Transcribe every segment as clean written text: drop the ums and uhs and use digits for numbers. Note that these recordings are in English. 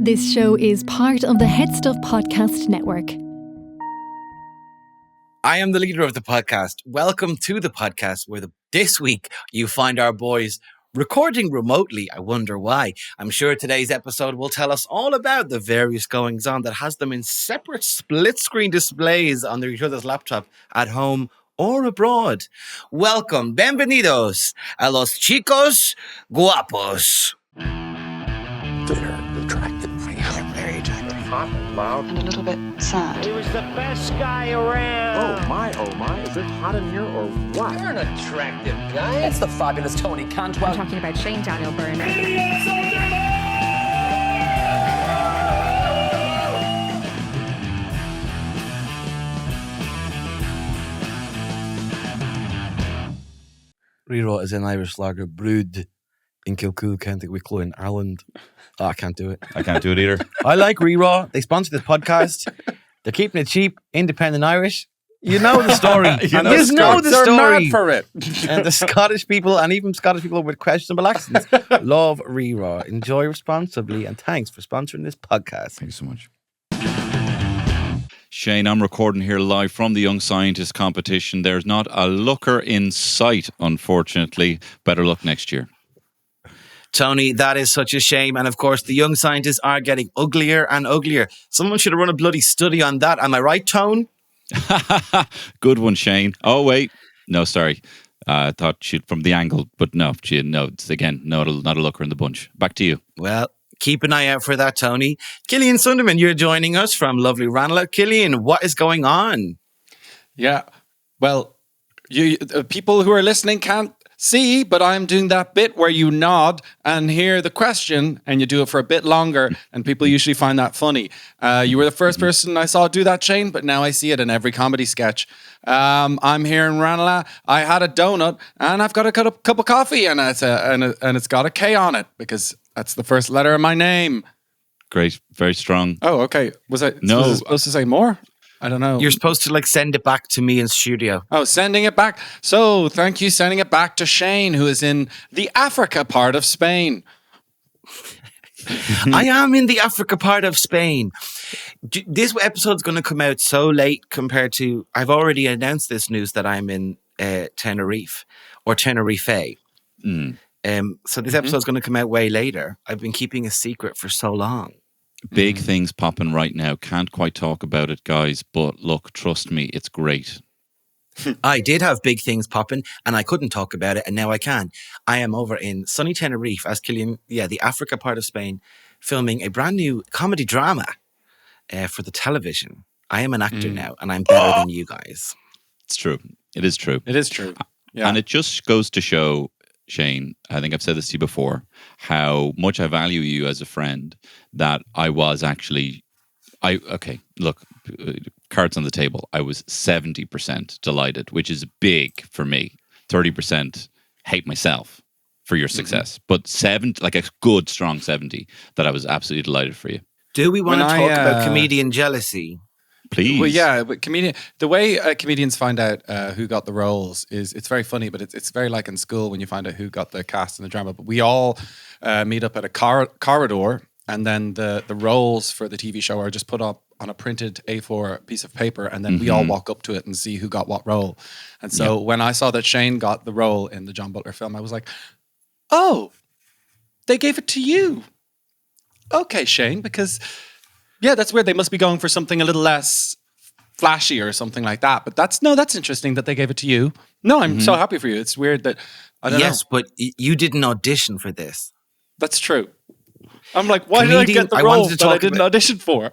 This show is part of the HeadStuff podcast network. I am the leader of the podcast. Welcome to the podcast where this week you find our boys recording remotely. I wonder why. I'm sure today's episode will tell us all about the various goings on that has them in separate split screen displays on each other's laptop at home or abroad. Welcome, bienvenidos a los chicos guapos. They're attractive. They're very attractive. Hot and loud. And a little bit sad. He was the best guy around. Oh my, is it hot in here or what? You're an attractive guy. That's the fabulous Tony Cantwell. I'm talking about Shane Daniel Byrne. Rero is an Irish lager brewed in Kilcool, County Wicklow in Ireland. Oh, I can't do it. I can't do it either. I like Rero. They sponsor this podcast. They're keeping it cheap, independent Irish. You know the story. You know the They're story. mad for it. And the Scottish people, and even Scottish people with questionable accents, love Rero. Enjoy responsibly, and thanks for sponsoring this podcast. Thank you so much. Shane, I'm recording here live from the Young Scientist competition. There's not a looker in sight, unfortunately. Better luck next year. Tony, that is such a shame. And of course, the young scientists are getting uglier and uglier. Someone should have run a bloody study on that. Am I right, Tone? Good one, Shane. Oh, wait. No, sorry. I thought she'd from the angle, but no, it's again, not a looker in the bunch. Back to you. Well, keep an eye out for that, Tony. Killian Sundermann, you're joining us from lovely Ranelagh. Killian, what is going on? Yeah, well, you people who are listening can't see, but I'm doing that bit where you nod and hear the question and you do it for a bit longer, and people usually find that funny. You were the first person I saw do that, Shane, but now I see it in every comedy sketch. I'm here in Ranelagh. I had a donut and I've got a cup of coffee, and it's got a K on it because that's the first letter of my name. Great, very strong. Oh, okay. Was I supposed to say more? I don't know. You're supposed to send it back to me in studio. Oh, sending it back. So thank you, sending it back to Shane, who is in the Africa part of Spain. I am in the Africa part of Spain. This episode's going to come out so late compared to, I've already announced this news that I'm in Tenerife or Tenerife. So this episode's going to come out way later. I've been keeping a secret for so long. Big things popping right now. Can't quite talk about it, guys, but look, trust me, it's great. I did have big things popping and I couldn't talk about it, and now I can. I am over in sunny Tenerife, as Killian, the Africa part of Spain, filming a brand new comedy drama for the television. I am an actor now, and I'm better than you guys. It's true. It is true. It is true. Yeah. And it just goes to show, Shane, I think I've said this to you before, how much I value you as a friend, that I was actually, look, cards on the table. I was 70% delighted, which is big for me. 30% hate myself for your success, but a good strong 70 that I was absolutely delighted for you. Do we want to talk about comedian jealousy? Please. Well, yeah, but the way comedians find out who got the roles is, it's very funny, but it's very like in school when you find out who got the cast in the drama. But we all meet up at a corridor, and then the roles for the TV show are just put up on a printed A4 piece of paper, and then we all walk up to it and see who got what role. And so when I saw that Shane got the role in the John Butler film, I was like, oh, they gave it to you. Okay, Shane, because... yeah, that's weird. They must be going for something a little less flashy or something like that. But that's interesting that they gave it to you. No, I'm so happy for you. It's weird that, I don't know. Yes, but you didn't audition for this. That's true. I'm like, why did I get the role that I didn't audition for?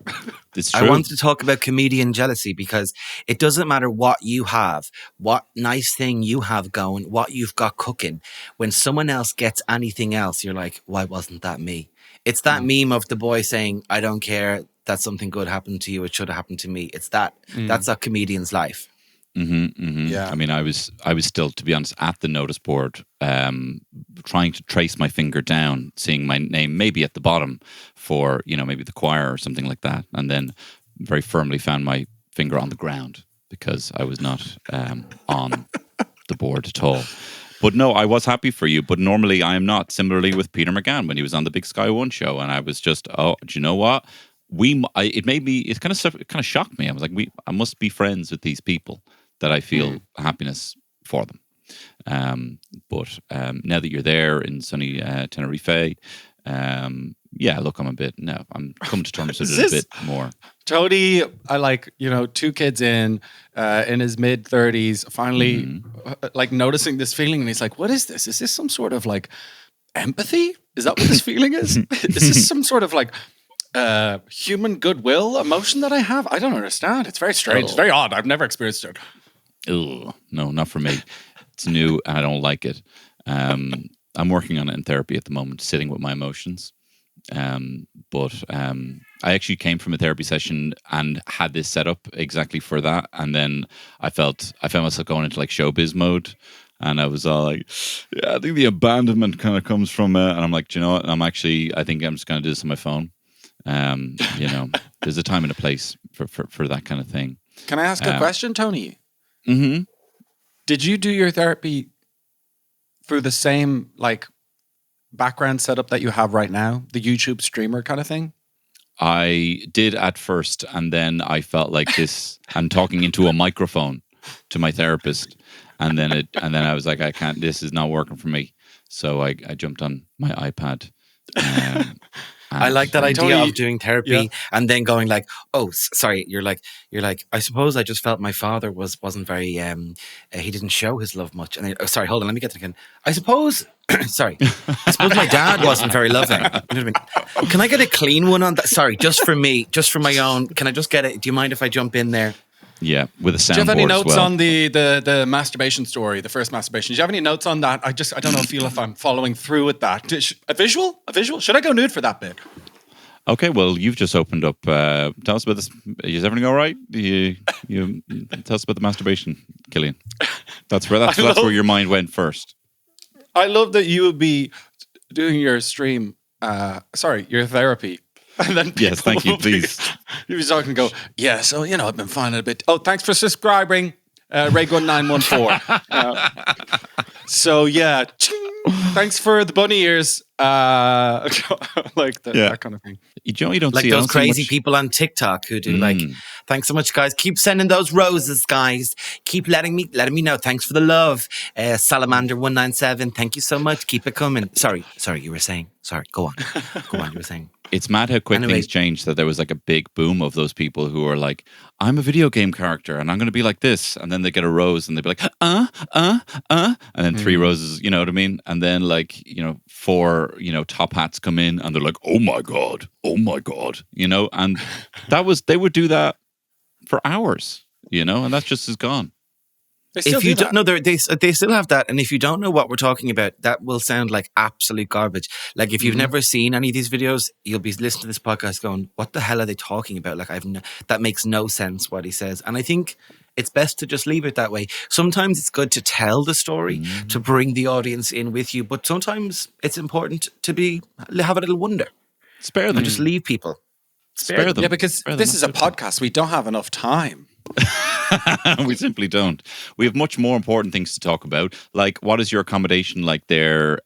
It's true. I wanted to talk about comedian jealousy because it doesn't matter what you have, what nice thing you have going, what you've got cooking. When someone else gets anything else, you're like, why wasn't that me? It's that meme of the boy saying, I don't care that something good happened to you, it should have happened to me. It's that. That's a comedian's life. Yeah. I mean, I was still, to be honest, at the notice board, trying to trace my finger down, seeing my name maybe at the bottom for, maybe the choir or something like that. And then very firmly found my finger on the ground because I was not on the board at all. But no, I was happy for you. But normally I am not. Similarly with Peter McGann when he was on the Big Sky One show, and I was just, do you know what? It kind of shocked me. I was like, I must be friends with these people that I feel happiness for them. But now that you're there in sunny Tenerife, I'm coming to terms with it a bit more. Tony, I like, 2 kids in his mid 30s, finally like noticing this feeling, and he's like, what is this? Is this some sort of like empathy? Is that what this feeling is? Is this some sort of like human goodwill emotion that I have? I don't understand. It's very strange. It's very odd. I've never experienced it. Ugh, no, not for me. It's new and I don't like it. I'm working on it in therapy at the moment, sitting with my emotions. But I actually came from a therapy session and had this set up exactly for that. And then I found myself going into like showbiz mode. And I was all like, yeah, I think the abandonment kind of comes from and I'm like, do you know what? I think I'm just going to do this on my phone. There's a time and a place for that kind of thing. Can I ask a question, Tony? Mm-hmm. Did you do your therapy through the same like background setup that you have right now, the YouTube streamer kind of thing? I did at first, and then I felt like this. I'm talking into a microphone to my therapist, and then I was like, I can't. This is not working for me. So I jumped on my iPad. I like that idea Tony, of doing therapy and then going like, sorry, you're like, I suppose I just felt my father wasn't very, he didn't show his love much. And then, sorry, hold on, let me get it again. I suppose my dad wasn't very loving. You know what I mean? Can I get a clean one on that? Sorry, just for me, just for my own. Can I just get it? Do you mind if I jump in there? Yeah, with a soundboard. Do you have any notes as well. on the masturbation story, the first masturbation? Do you have any notes on that? I don't feel if I'm following through with that. A visual? Should I go nude for that bit? Okay, well, you've just opened up. Tell us about this. Is everything all right? You tell us about the masturbation, Killian. That's where your mind went first. I love that you would be doing your stream. Your therapy. And then yes, thank you, please. You was talking and go, yeah, so, I've been finding it a bit. Oh, thanks for subscribing, Ray1914. So, yeah, thanks for the bunny ears. That kind of thing. You don't like see those crazy much. people on TikTok who do like, thanks so much, guys. Keep sending those roses, guys. Keep letting me know. Thanks for the love. Salamander197, thank you so much. Keep it coming. Sorry, you were saying. Sorry, go on, you were saying. It's mad how quick things changed, that there was like a big boom of those people who are like, I'm a video game character and I'm going to be like this. And then they get a rose and they'd be like, and then 3 roses, you know what I mean? And then 4, top hats come in and they're like, oh my God, and they would do that for hours, and that just is gone. If you don't know, they still have that, and if you don't know what we're talking about, that will sound like absolute garbage. Like if you've never seen any of these videos, you'll be listening to this podcast going, "What the hell are they talking about?" Like that makes no sense what he says, and I think it's best to just leave it that way. Sometimes it's good to tell the story to bring the audience in with you, but sometimes it's important to have a little wonder. Spare them, and just leave people. Spare them. Yeah, because this is a podcast. We don't have enough time. We simply don't. We have much more important things to talk about. Like, what is your accommodation like there,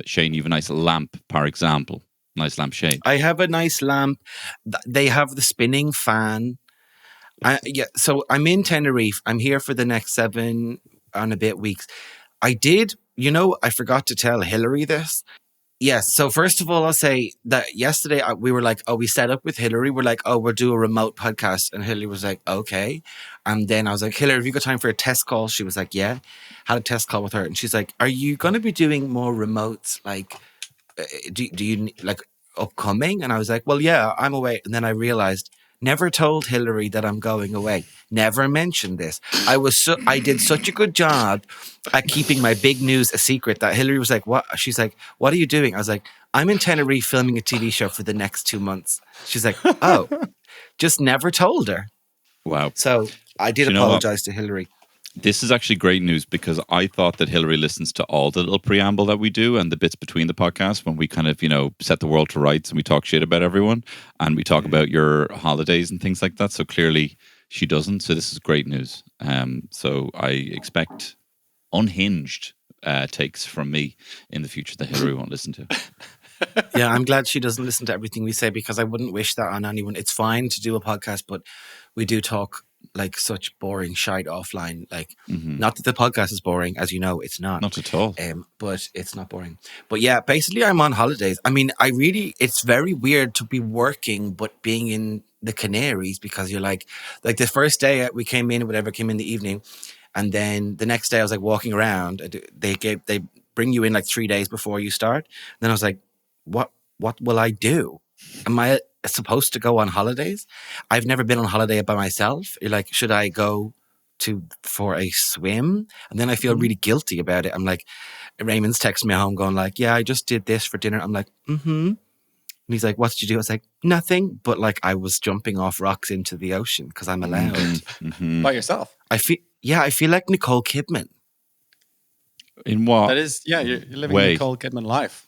Shane? You have a nice lamp, for example. Nice lampshade. I have a nice lamp. They have the spinning fan. So I'm in Tenerife. I'm here for the next 7 and a bit weeks. I forgot to tell Hilary this. Yes. So first of all, I'll say that yesterday we were like, we set up with Hilary. We're like, we'll do a remote podcast. And Hilary was like, okay. And then I was like, Hilary, have you got time for a test call? She was like, yeah. Had a test call with her. And she's like, are you going to be doing more remotes? Like, do you like upcoming? And I was like, well, yeah, I'm away. And then I realized, never told Hilary that I'm going away. Never mentioned this. I did such a good job at keeping my big news a secret that Hilary was like, what? She's like, what are you doing? I was like, I'm in Tenerife filming a TV show for the next 2 months. She's like, oh, just never told her. Wow. So I did apologize to Hilary. This is actually great news, because I thought that Hilary listens to all the little preamble that we do and the bits between the podcasts when we kind of, set the world to rights and we talk shit about everyone and we talk about your holidays and things like that. So clearly she doesn't. So this is great news. So I expect unhinged takes from me in the future that Hilary won't listen to. Yeah, I'm glad she doesn't listen to everything we say, because I wouldn't wish that on anyone. It's fine to do a podcast, but we do talk like such boring shite offline. Like, not that the podcast is boring, as you know, it's not. Not at all. But it's not boring. But yeah, basically I'm on holidays. I mean, it's very weird to be working, but being in the Canaries, because you're like the first day we came in the evening. And then the next day I was like walking around. They bring you in like 3 days before you start. And then I was like, what will I do? Am I supposed to go on holidays? I've never been on holiday by myself. You're like, should I go for a swim? And then I feel really guilty about it. I'm like, Raymond's texting me home going like, yeah, I just did this for dinner. I'm like, And he's like, what did you do? I was like, nothing. But like I was jumping off rocks into the ocean because I'm allowed. By yourself? I feel like Nicole Kidman. In what? That is, yeah, you're living way? Nicole Kidman life.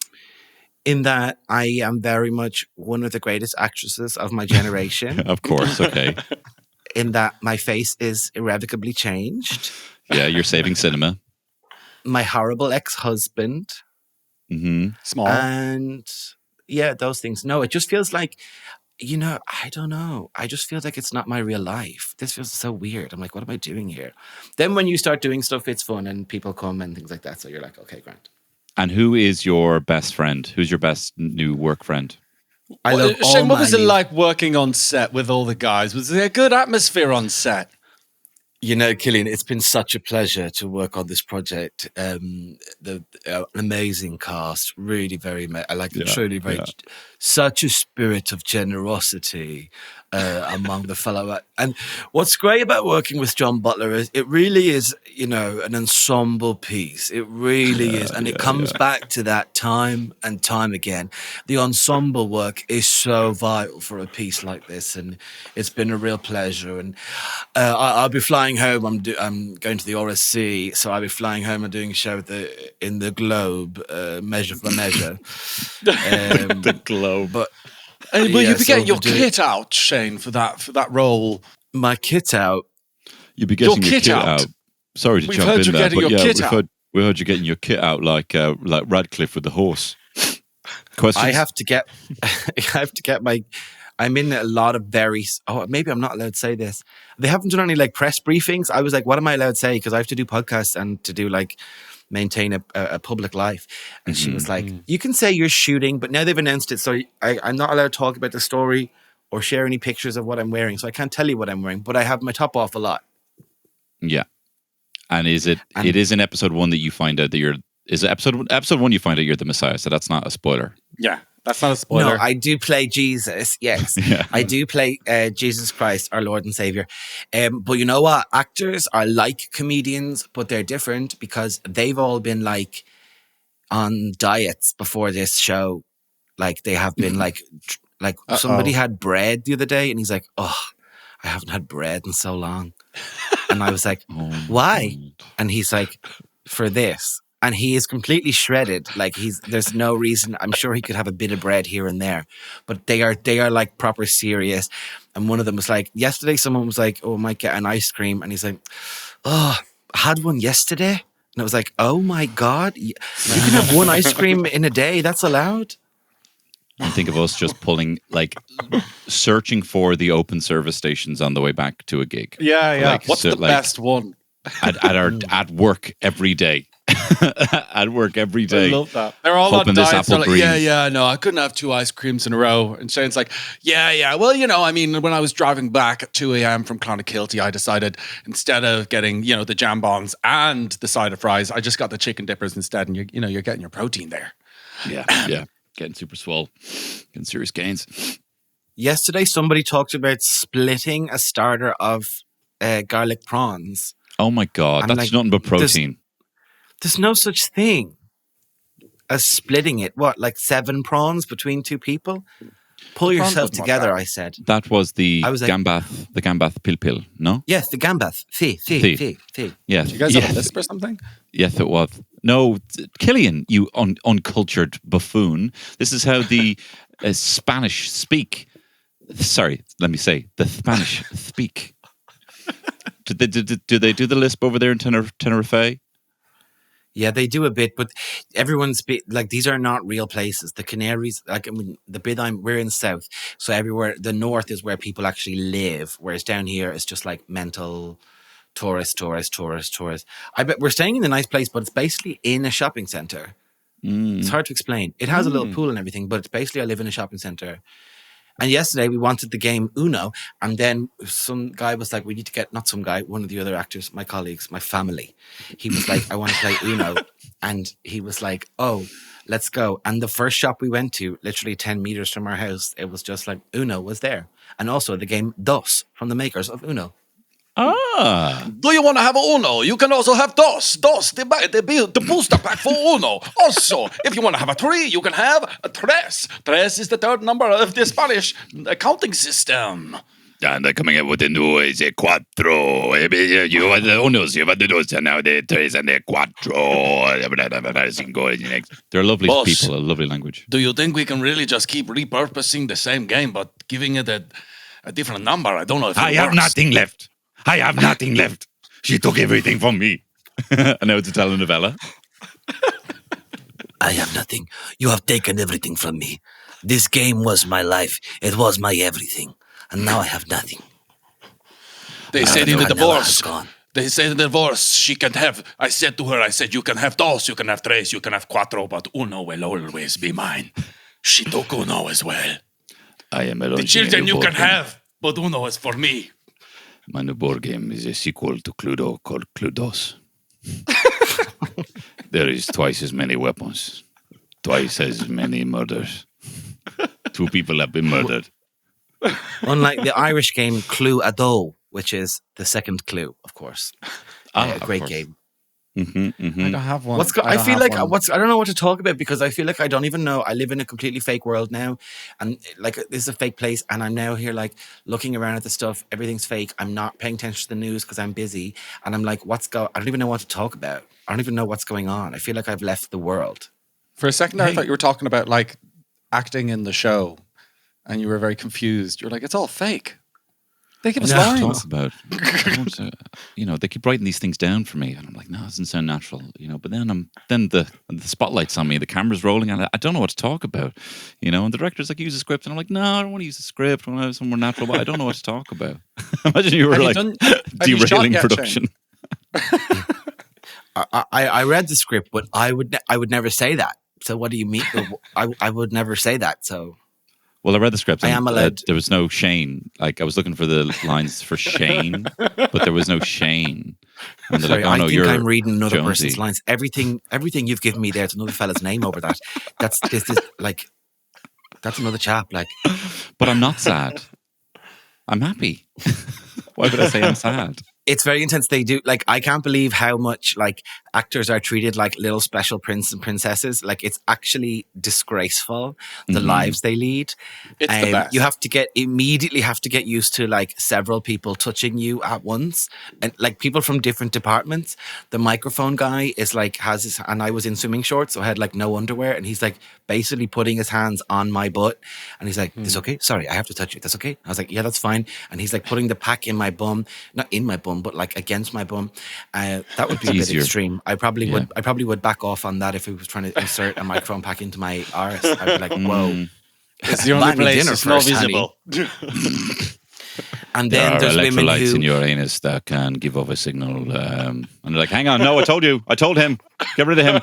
In that I am very much one of the greatest actresses of my generation. Of course, okay. In that my face is irrevocably changed. Yeah, you're saving cinema. My horrible ex-husband. Small. And yeah, those things. No, it just feels like, I don't know. I just feel like it's not my real life. This feels so weird. I'm like, what am I doing here? Then when you start doing stuff, it's fun and people come and things like that. So you're like, okay, Grant. And who is your best friend? Who's your best new work friend? I love all Shane, what my was it new- like working on set with all the guys? Was there a good atmosphere on set? Killian, it's been such a pleasure to work on this project. An amazing cast, really very, truly very, such a spirit of generosity among the fellow. And what's great about working with John Butler is it really is, an ensemble piece. It really is. And it comes back to that time and time again. The ensemble work is so vital for a piece like this. And it's been a real pleasure. And I'll be flying home. I'm going to the RSC, so I'll be flying home and doing a show in the Globe, Measure for Measure. The Globe. But you'll be getting your kit out, Shane, for that role. My kit out. You'll be getting your kit out. Sorry to We've jump heard in you're there, getting but your yeah, kit out. we heard you getting your kit out like Radcliffe with the horse. Questions? I have to get my. I'm in a lot of maybe I'm not allowed to say this. They haven't done any press briefings. I was like, what am I allowed to say? Because I have to do podcasts and to do maintain a public life. And she was like, you can say you're shooting, but now they've announced it. So I'm not allowed to talk about the story or share any pictures of what I'm wearing. So I can't tell you what I'm wearing, but I have my top off a lot. Yeah. And it is in episode 1 that you find out that is it episode 1 you find out you're the Messiah. So that's not a spoiler. Yeah. That's not a spoiler. No, I do play Jesus. Yes, I do play Jesus Christ, our Lord and Savior. But you know what? Actors are like comedians, but they're different because they've all been on diets before this show. They have been somebody had bread the other day, and he's like, "Oh, I haven't had bread in so long," and I was like, "Why?" And he's like, "For this." And he is completely shredded. There's no reason. I'm sure he could have a bit of bread here and there, but they are proper serious. And one of them was yesterday someone was like, oh, I might get an ice cream. And he's like, oh, I had one yesterday. And I was like, oh my God, you can have one ice cream in a day. That's allowed. And think of us just pulling, searching for the open service stations on the way back to a gig. Yeah. What's the best one? at work every day. At work every day. I love that. They're all on this diets. apple green. No, I couldn't have 2 ice creams in a row. And Shane's like, yeah. Well, when I was driving back at 2 a.m. from Clonakilty, I decided instead of getting, the jambons and the side of fries, I just got the chicken dippers instead. And you're getting your protein there. Yeah. Getting super swole. Getting serious gains. Yesterday, somebody talked about splitting a starter of garlic prawns. Oh my God, that's nothing but protein. There's no such thing as splitting it. What, 7 prawns between 2 people? Pull yourself together, I said. That was the Gambath, the Gambath Pil, no? Yes, the Gambath. Fi. Yes. You guys have a lisp or something? Yes, it was. No, Killian, you uncultured buffoon. This is how the Spanish speak. Sorry, let me say, the Spanish speak. Do they do the lisp over there in Tenerife? Yeah, they do a bit, but like these are not real places. The Canaries, like I mean, the bit we're in the south, so everywhere the north is where people actually live, whereas down here it's just like mental tourists. I bet we're staying in a nice place, but it's basically in a shopping center. It's hard to explain. It has a little pool and everything, but it's basically I live in a shopping center. And yesterday we wanted the game Uno, and then some guy was like, we need to get, not some guy, one of the other actors, my colleagues, my family. He was like, I want to play Uno. And he was like, oh, let's go. And the first shop we went to, literally 10 meters from our house, it was just like Uno was there. And also the game Dos from the makers of Uno. Ah. Do you want to have Uno? You can also have Dos, the booster pack for Uno. Also, if you want to have a 3, you can have a Tres. Tres is the third number of the Spanish accounting system. And they're coming out with the new is a cuatro. You have the unos, you have the dos, and now the tres and the cuatro. They're lovely Boss, people, a lovely language. Do you think we can really just keep repurposing the same game but giving it a different number? I don't know if I have nothing left. I have nothing left. She took everything from me. And now it's a telenovela. I have nothing. You have taken everything from me. This game was my life. It was my everything. And now I have nothing. They said in the divorce. They said in the divorce she can have. I said to her, you can have dos, you can have tres, you can have cuatro, but Uno will always be mine. She took Uno as well. I am the children you can have, but Uno is for me. My new board game is a sequel to Cluedo called Cluedos. There is twice as many weapons, twice as many murders. 2 people have been murdered. Unlike the Irish game Cluedo, which is the second Clue, of course. A great game. I don't have one. I don't know what to talk about because I feel like I don't even know. I live in a completely fake world now, and like this is a fake place, and I'm now here like looking around at the stuff. Everything's fake. I'm not paying attention to the news because I'm busy, and I'm like, I don't even know what to talk about. I don't even know what's going on. I feel like I've left the world. For a second there, I thought you were talking about like acting in the show, and you were very confused. You're like, it's all fake. They give us lines. They keep writing these things down for me, and I'm like, no, it doesn't sound natural, But then the spotlight's on me, the camera's rolling, and I don't know what to talk about, And the director's like, use a script, and I'm like, no, I don't want to use a script. I want to have somewhere natural, but I don't know what to talk about. Imagine you were derailing production. I read the script, but I would never say that. So what do you mean? I would never say that. So. Well, I read the script. I am allowed. There was no Shane. Like I was looking for the lines for Shane, but there was no Shane. And sorry, like, oh, I think I'm reading another Jonesy. person's lines. Everything you've given me there, it's another fella's name over that. That's another chap. Like, but I'm not sad. I'm happy. Why would I say I'm sad? It's very intense. They do I can't believe how much actors are treated like little special prince and princesses. Like it's actually disgraceful the lives they lead. It's the best. You immediately have to get used to several people touching you at once, and people from different departments. The microphone guy is has his, and I was in swimming shorts, so I had no underwear, and he's basically putting his hands on my butt, and he's like, "This okay? Sorry, I have to touch you. That's okay." I was like, "Yeah, that's fine." And he's putting the pack in my bum, not in my bum, but against my bum. That would be a bit extreme. I probably would back off on that if he was trying to insert a microphone pack into my arse. I'd be like, whoa. It's the only place it's not visible. And then there are there's women electrolytes who... in your anus that can give off a signal. And they're like, hang on, no, I told him. Get rid of him.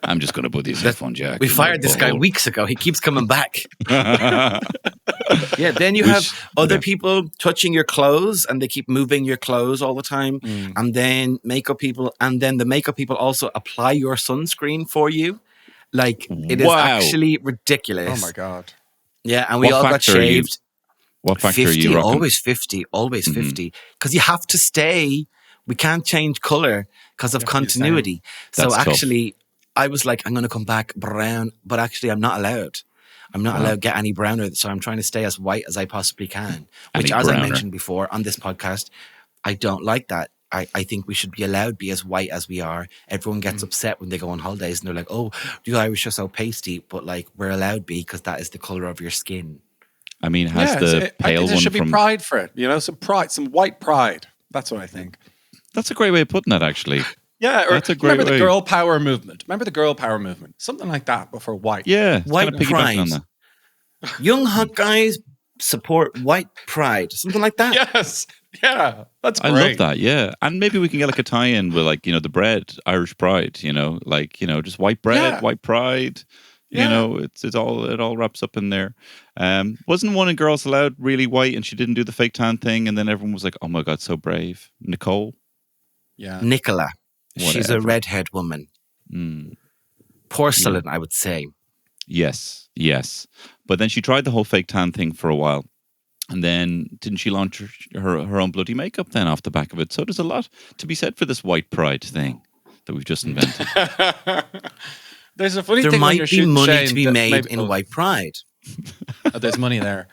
I'm just going to put these headphone jack. We fired this guy weeks ago. He keeps coming back. Yeah, then you have other people touching your clothes and they keep moving your clothes all the time. And then the makeup people also apply your sunscreen for you. It is actually ridiculous. Oh my God. Yeah, and we all got shaved. What factor 50, are you rocking? Always 50. Because you have to stay. We can't change color because of continuity. So actually, I was like, I'm going to come back brown, but actually I'm not allowed. I'm not allowed to get any browner. So I'm trying to stay as white as I possibly can, which as I mentioned before on this podcast, I don't like that. I think we should be allowed to be as white as we are. Everyone gets upset when they go on holidays and they're like, oh, you Irish are so pasty, but we're allowed to be because that is the color of your skin. I mean, has the pale one there should be pride for it, some pride, some white pride. That's what I think. That's a great way of putting that, actually. Yeah, or That's a great remember the way. girl power movement. Remember the girl power movement? Something like that, but for white. Yeah, it's White kind of piggybacking on pride. that. Young hot guys support white pride. Something like that. Yes. Yeah. That's I great. love that, yeah. And maybe we can get like a tie-in with like, the bread, Irish pride, like, just white bread, Yeah. white pride. Yeah. It all wraps up in there. Wasn't one in Girls Aloud really white and she didn't do the fake tan thing and then everyone was like, oh my God, so brave. Nicole? Yeah. Nicola. She's a Whatever. redhead woman. Mm. Porcelain, I would say. Yes. But then she tried the whole fake tan thing for a while. And then didn't she launch her own bloody makeup then off the back of it? So there's a lot to be said for this white pride thing that we've just invented. There's a funny There thing when might you're be shooting money Shane to be that made maybe- in white pride. There's money there.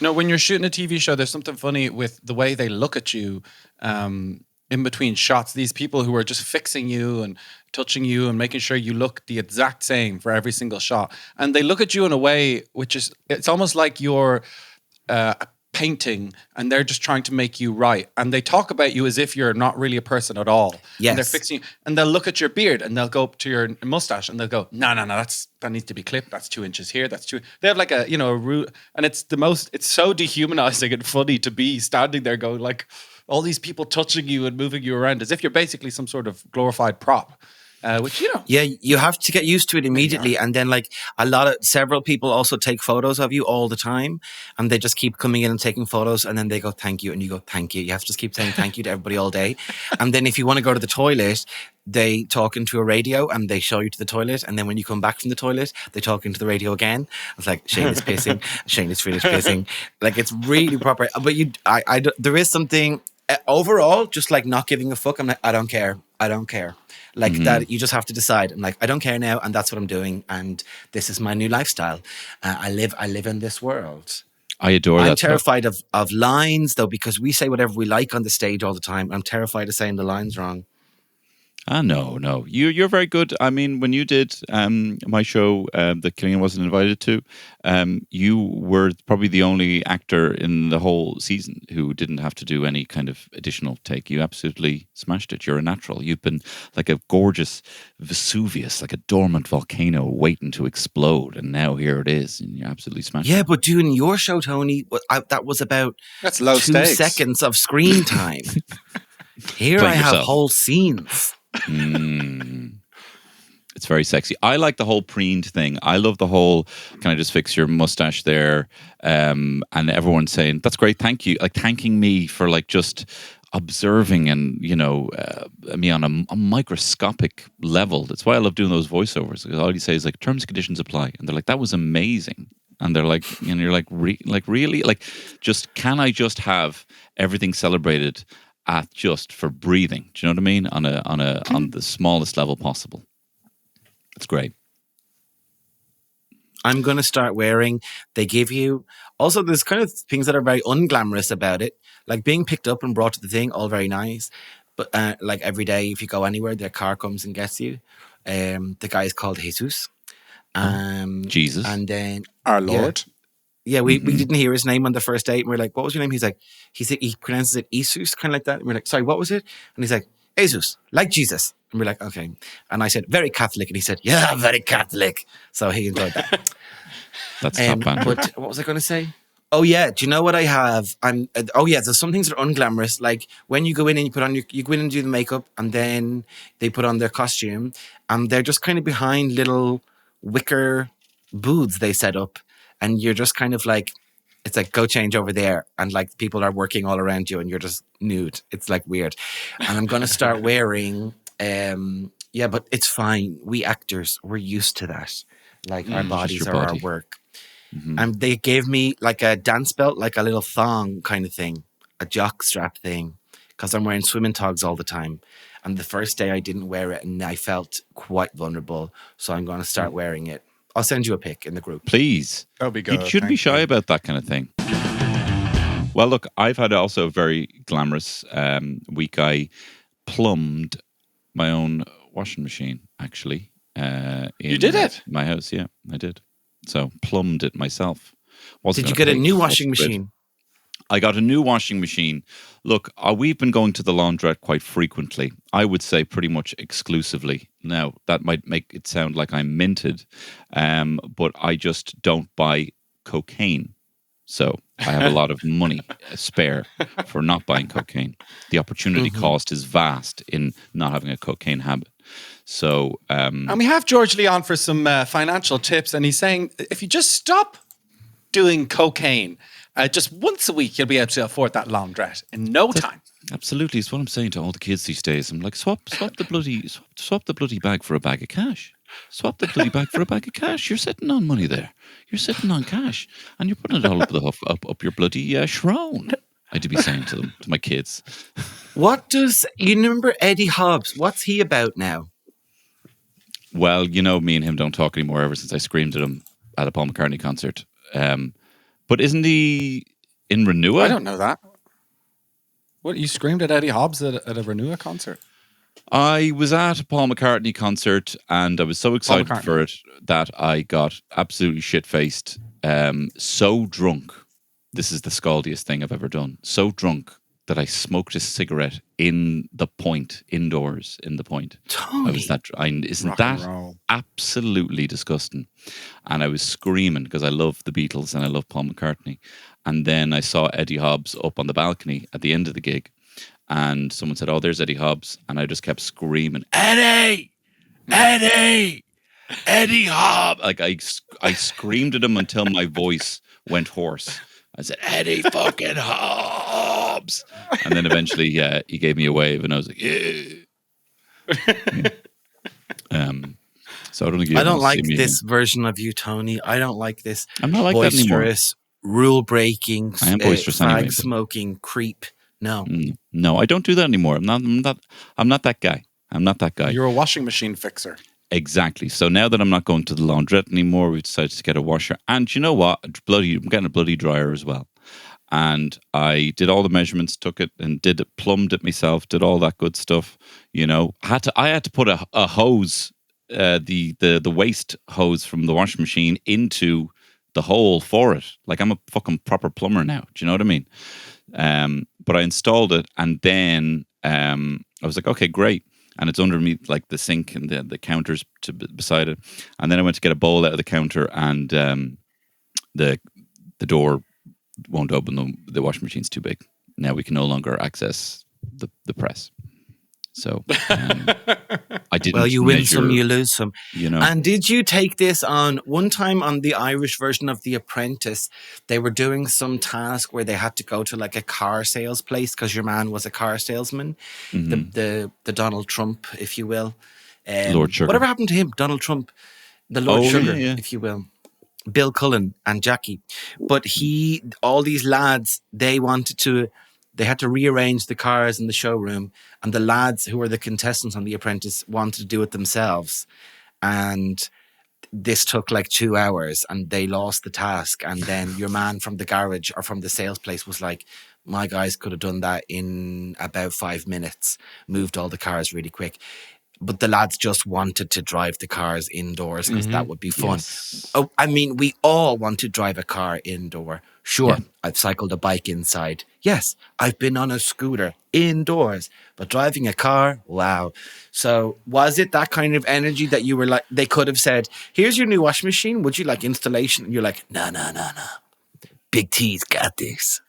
No, when you're shooting a TV show, there's something funny with the way they look at you in between shots. These people who are just fixing you and touching you and making sure you look the exact same for every single shot. And they look at you in a way which is, it's almost like you're a painting and they're just trying to make you right. And they talk about you as if you're not really a person at all. Yes. And they're fixing you. And they'll look at your beard and they'll go up to your mustache and they'll go, no, that needs to be clipped. That's 2 inches here. That's 2. They have like a root. And it's so dehumanizing and funny to be standing there going like all these people touching you and moving you around as if you're basically some sort of glorified prop. Which, Yeah, you have to get used to it immediately. And then like several people also take photos of you all the time and they just keep coming in and taking photos and then they go, thank you. And you go, thank you. You have to just keep saying thank you to everybody all day. And then if you want to go to the toilet, they talk into a radio and they show you to the toilet. And then when you come back from the toilet, they talk into the radio again. It's like, Shane is pissing. Shane is finished pissing. Like it's really proper. But there is something overall, just like not giving a fuck. I'm like, I don't care. Like that, you just have to decide. I'm like, I don't care now, and that's what I'm doing, and this is my new lifestyle. I live in this world. I adore that. I'm terrified of lines though, because we say whatever we like on the stage all the time. I'm terrified of saying the lines wrong. No. You're very good. I mean, when you did my show that Killian wasn't invited to, you were probably the only actor in the whole season who didn't have to do any kind of additional take. You absolutely smashed it. You're a natural. You've been like a gorgeous Vesuvius, like a dormant volcano waiting to explode. And now here it is. And you absolutely smashed it. Yeah, but doing your show, Tony, that was about that's low 2 stakes. seconds of screen time. Here Play I have yourself. whole scenes. It's very sexy. I like the whole preened thing. I love the whole, can I just fix your mustache there? And everyone saying, that's great, thank you. Like thanking me for like just observing and, me on a microscopic level. That's why I love doing those voiceovers. Because all you say is like, terms and conditions apply. And they're like, that was amazing. And they're like, and you're like, really? Like, just, can I just have everything celebrated at just for breathing? Do you know what I mean? On the smallest level possible. It's great. I'm going to start wearing, they give you, also there's kind of things that are very unglamorous about it, like being picked up and brought to the thing, all very nice. But like every day, if you go anywhere, their car comes and gets you. The guy is called Jesus. Jesus. And then Our Lord. Yeah, we didn't hear his name on the first date. And we're like, what was your name? He pronounces it Jesus, kind of like that. And we're like, sorry, what was it? And he's like, Jesus, like Jesus. And we're like, okay. And I said, very Catholic. And he said, yeah, very Catholic. So he enjoyed that. That's top banter. But what was I going to say? Oh yeah, do you know what I have? There's some things that are unglamorous. Like when you go in and you go in and do the makeup, and then they put on their costume, and they're just kind of behind little wicker booths they set up, and you're just kind of like, it's like, go change over there, and like people are working all around you, and you're just nude. It's like weird. And I'm gonna start wearing. But it's fine. We actors, we're used to that. Like our bodies are our work. Mm-hmm. And they gave me like a dance belt, like a little thong kind of thing, a jock strap thing, because I'm wearing swimming togs all the time. And the first day I didn't wear it and I felt quite vulnerable. So I'm going to start wearing it. I'll send you a pic in the group. Please. That'll be good. You shouldn't be shy about that kind of thing. Well, look, I've had also a very glamorous week. I plumbed my own washing machine, actually. You did it? My house, yeah, I did. So plumbed it myself. Did you get a new washing machine? I got a new washing machine. Look, we've been going to the laundrette quite frequently. I would say pretty much exclusively. Now, that might make it sound like I'm minted, but I just don't buy cocaine. So I have a lot of money spare for not buying cocaine. The opportunity cost is vast in not having a cocaine habit. So, and we have George Lee on for some financial tips, and he's saying if you just stop doing cocaine just once a week, you'll be able to afford that laundrette in no time. Absolutely, it's what I'm saying to all the kids these days. I'm like, swap the bloody bag for a bag of cash. Swap the bloody bag for a bag of cash. You're sitting on money there. You're sitting on cash, and you're putting it all up your bloody shrone. I do be saying to them, to my kids. What does you remember Eddie Hobbs? What's he about now? Well, you know, me and him don't talk anymore ever since I screamed at him at a Paul McCartney concert. But isn't he in Renua? I don't know that. What, you screamed at Eddie Hobbs at a Renua concert? I was at a Paul McCartney concert and I was so excited for it that I got absolutely shit-faced, so drunk. This is the scaldiest thing I've ever done. So drunk that I smoked a cigarette in the point, indoors in the point. Tony. Isn't that absolutely disgusting? And I was screaming because I love the Beatles and I love Paul McCartney. And then I saw Eddie Hobbs up on the balcony at the end of the gig. And someone said, "Oh, there's Eddie Hobbs." And I just kept screaming, "Eddie! Eddie! Eddie Hobbs!" Like I screamed at him until my voice went hoarse. I said, "Eddie fucking Hobbs!" And then eventually, he gave me a wave, and I was like, "Yeah." So I don't think I don't like this version of you, Tony. I don't like this. I'm not like boisterous, that anymore. Rule breaking, I am boisterous anyway, smoking creep. No, no, I don't do that anymore. I'm not that guy. I'm not that guy. You're a washing machine fixer. Exactly. So now that I'm not going to the laundrette anymore, we've decided to get a washer. And you know what? I'm getting a bloody dryer as well. And I did all the measurements, took it and plumbed it myself, did all that good stuff. You know, I had to put a hose, the waste hose from the washing machine into the hole for it. Like I'm a fucking proper plumber now. Do you know what I mean? But I installed it and then I was like, okay, great. And it's underneath like the sink and the counters beside it. And then I went to get a bowl out of the counter and the door won't open. The washing machine's too big. Now we can no longer access the press. So I didn't. Well, you win some, you lose some. You know. And did you take this on one time on the Irish version of The Apprentice? They were doing some task where they had to go to like a car sales place because your man was a car salesman, the Donald Trump, if you will, Lord Sugar. Whatever happened to him? Donald Trump, the Lord Sugar, if you will. Bill Cullen and Jackie, but all these lads, they had to rearrange the cars in the showroom, and the lads who were the contestants on The Apprentice wanted to do it themselves. And this took like 2 hours and they lost the task. And then your man from the garage or from the sales place was like, my guys could have done that in about 5 minutes, moved all the cars really quick. But the lads just wanted to drive the cars indoors because that would be fun. Yes. Oh, I mean, we all want to drive a car indoor. Sure, I've cycled a bike inside. Yes, I've been on a scooter indoors. But driving a car, wow. So was it that kind of energy that you were like, they could have said, here's your new washing machine. Would you like installation? And you're like, no. Big T's got this.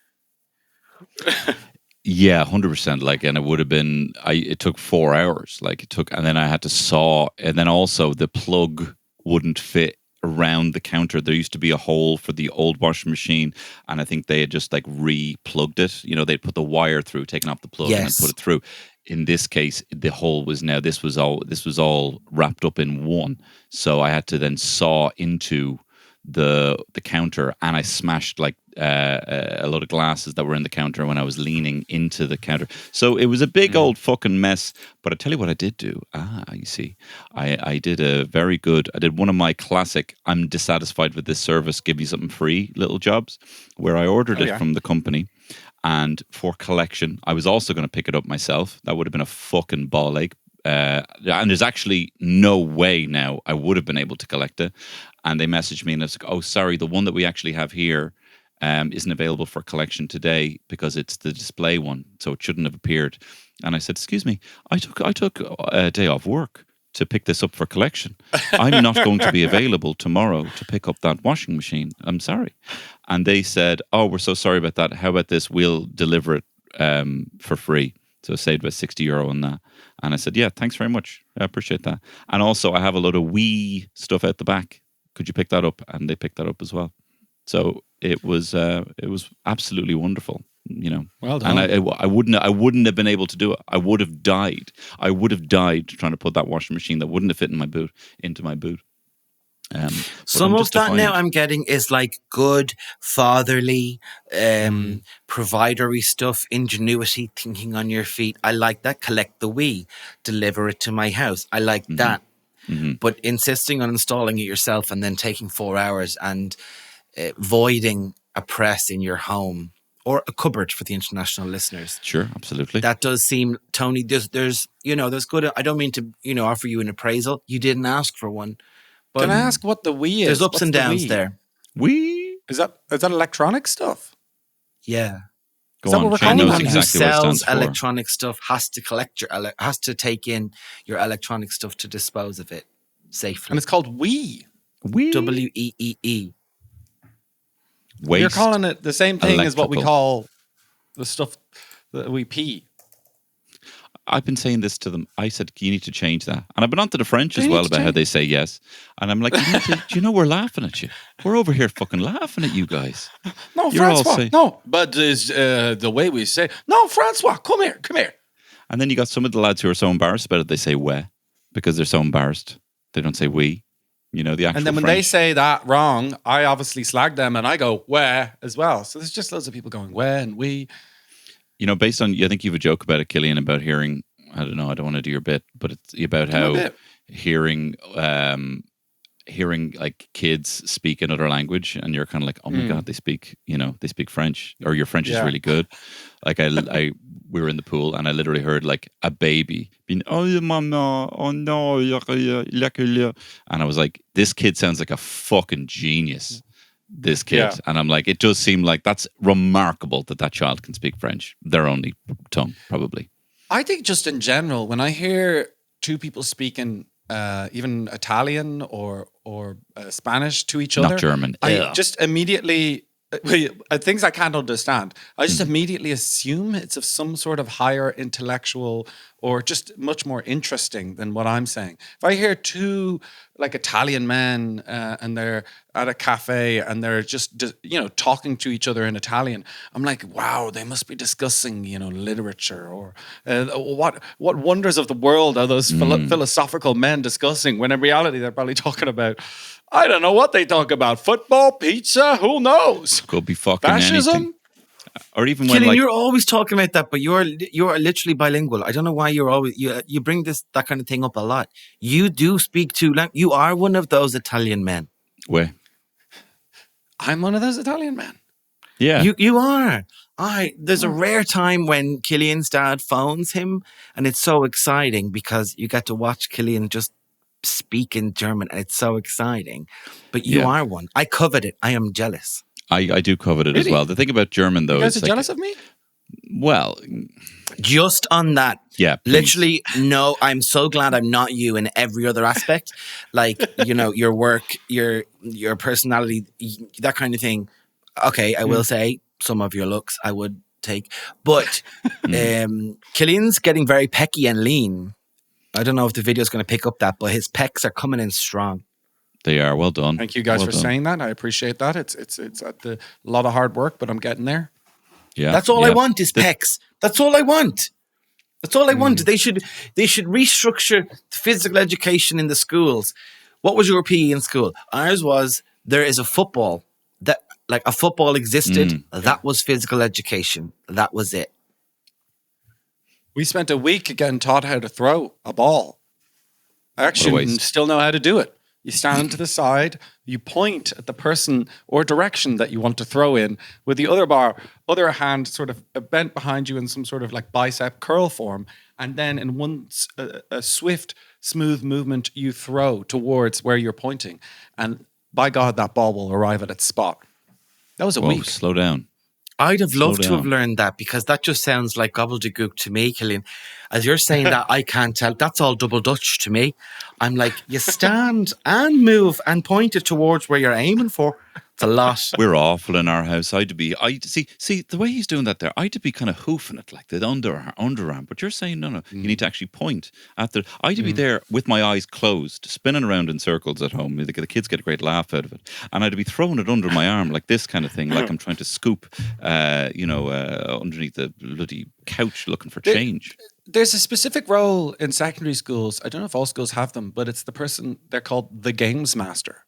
Yeah, 100%. Like, and it would have been. It took 4 hours. Like it took, and then I had to saw, and then also the plug wouldn't fit around the counter. There used to be a hole for the old washing machine, and I think they had just like re-plugged it. You know, they'd put the wire through, taken off the plug, and then put it through. In this case, the hole was now. This was all wrapped up in one. So I had to then saw into the counter, and I smashed like a load of glasses that were in the counter when I was leaning into the counter. So it was a big old fucking mess. But I tell you what I did do. You see, I did I did one of my classic, I'm dissatisfied with this service, give you something free little jobs, where I ordered it from the company. And for collection, I was also going to pick it up myself. That would have been a fucking ball ache. And there's actually no way now I would have been able to collect it. And they messaged me and it's like, oh, sorry, the one that we actually have here isn't available for collection today because it's the display one, so it shouldn't have appeared. And I said, excuse me, I took a day off work to pick this up for collection. I'm not going to be available tomorrow to pick up that washing machine. I'm sorry. And they said, oh, we're so sorry about that. How about this? We'll deliver it for free. So I saved about €60 on that. And I said, yeah, thanks very much. I appreciate that. And also I have a load of WEEE stuff out the back. Could you pick that up? And they picked that up as well. So it was absolutely wonderful. Well done. And I wouldn't have been able to do it. I would have died. I would have died trying to put that washing machine that wouldn't have fit into my boot. Some of that now I'm getting is like good fatherly, providery stuff, ingenuity, thinking on your feet. I like that. Collect the WEEE, deliver it to my house. I like that. Mm-hmm. But insisting on installing it yourself and then taking 4 hours and voiding a press in your home. Or a cupboard for the international listeners. Sure, absolutely. That does seem, Tony, there's good, I don't mean to, offer you an appraisal. You didn't ask for one. But can I ask what the WEEE is? There's ups and downs there. WEEE? Is that electronic stuff? Yeah. Go on, Shane knows exactly who what it sells stands for. electronic stuff has to has to take in your electronic stuff to dispose of it safely. And it's called WEEE. WEEE? WEEE. Waste. You're calling it the same thing as what we electrical. call the stuff that we pee. I've been saying this to them. I said, you need to change that. And I've been on to the French as well about how they say yes. And I'm like, do you know we're laughing at you? We're over here fucking laughing at you guys. No, You're all Francois, saying- no. But the way we say, no, Francois, come here. And then you got some of the lads who are so embarrassed about it, they say "we" because they're so embarrassed. They don't say "we." The actual And then when French. they say that wrong, I obviously slag them and I go, where as well. So there's just loads of people going, where and we. Based on, I think you have a joke about it, Killian, about hearing, I don't know, I don't want to do your bit, but it's about how hearing like kids speak another language and you're kind of like, oh my God, they speak French, or your French is really good. Like we were in the pool and I literally heard like a baby being, oh mama, oh no, and I was like, this kid sounds like a fucking genius. This kid. Yeah. And I'm like, it does seem like that's remarkable that child can speak French, their only tongue, probably. I think just in general, when I hear two people speaking even Italian or Spanish to each other, Not German. I just immediately things I can't understand. I just immediately assume it's of some sort of higher intellectual or just much more interesting than what I'm saying. If I hear two like Italian men and they're at a cafe and they're just talking to each other in Italian, I'm like, wow, they must be discussing literature or what wonders of the world are those philosophical men discussing, when in reality they're probably talking about, I don't know what they talk about, football, pizza, who knows? Could be fucking Fascism? anything. Or even Killian, when you're always talking about that, but you're literally bilingual. I don't know why you're always you bring that kind of thing up a lot. You do speak you are one of those Italian men. Where? I'm one of those Italian men. Yeah. You are. There's a rare time when Killian's dad phones him, and it's so exciting because you get to watch Killian just speak in German, and it's so exciting. But you are one. I covet it. I am jealous. I do covet it as well. The thing about German, though, You guys is are jealous of me? Well, just on that. Yeah. Please. Literally, no, I'm so glad I'm not you in every other aspect. Like, your work, your personality, that kind of thing. Okay, I will say some of your looks I would take. But Killian's getting very pecky and lean. I don't know if the video is going to pick up that, but his pecs are coming in strong. They are. Well done. Thank you guys Well for done. saying that. I appreciate that. It's a lot of hard work, but I'm getting there. Yeah. That's all I want is pecs. That's all I want. That's all I want. They should restructure physical education in the schools. What was your PE in school? Ours was, there is a football that, like, a football existed. That was physical education. That was it. We spent a week getting taught how to throw a ball. I actually still know how to do it. You stand to the side, you point at the person or direction that you want to throw in with the other hand sort of bent behind you in some sort of like bicep curl form. And then in a swift, smooth movement, you throw towards where you're pointing. And by God, that ball will arrive at its spot. That was a Whoa, week. slow down. I'd have Slow loved to have down. learned that, because that just sounds like gobbledygook to me, Killian. As you're saying that, I can't tell. That's all double Dutch to me. I'm like, you stand and move and point it towards where you're aiming for. It's a lot. We're awful in our house. I see the way he's doing that there. I had to be kind of hoofing it like the underarm. But you're saying no. You need to actually point at the. I had to be there with my eyes closed, spinning around in circles at home. The kids get a great laugh out of it, and I'd be throwing it under my arm like this kind of thing, like I'm trying to scoop, underneath the bloody couch looking for change. There's a specific role in secondary schools. I don't know if all schools have them, but it's the person, they're called the games master.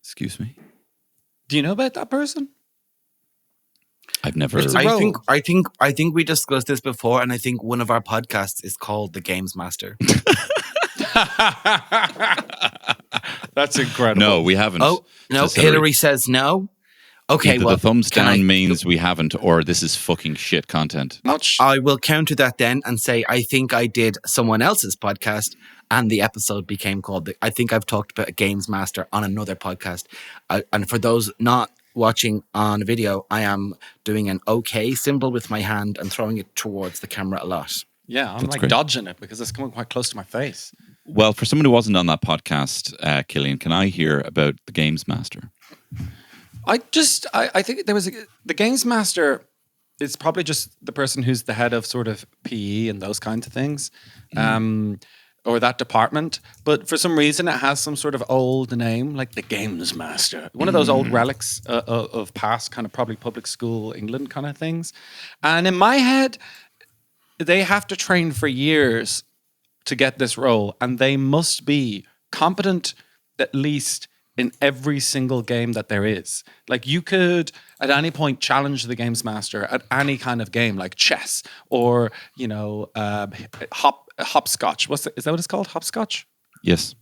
Excuse me. Do you know about that person? I've never. It's a I role. think we discussed this before, and I think one of our podcasts is called The Games Master. That's incredible. No, we haven't. Oh, no, Says Hilary. Hillary says no. Okay, Either well, the thumbs can down I- means we haven't, or this is fucking shit content. I will counter that then and say I think I did someone else's podcast, and the episode became called. I think I've talked about a Games Master on another podcast. And for those not watching on video, I am doing an OK symbol with my hand and throwing it towards the camera a lot. Yeah, I'm That's like great. dodging it because it's coming quite close to my face. Well, for someone who wasn't on that podcast, Killian, can I hear about the Games Master? I think there was the games master is probably just the person who's the head of sort of PE and those kinds of things, or that department. But for some reason, it has some sort of old name, like the games master, one of those old relics of past kind of probably public school England kind of things. And in my head, they have to train for years to get this role, and they must be competent at least in every single game that there is. Like you could at any point challenge the games master at any kind of game, like chess or hopscotch. Is that what it's called? Hopscotch? Yes.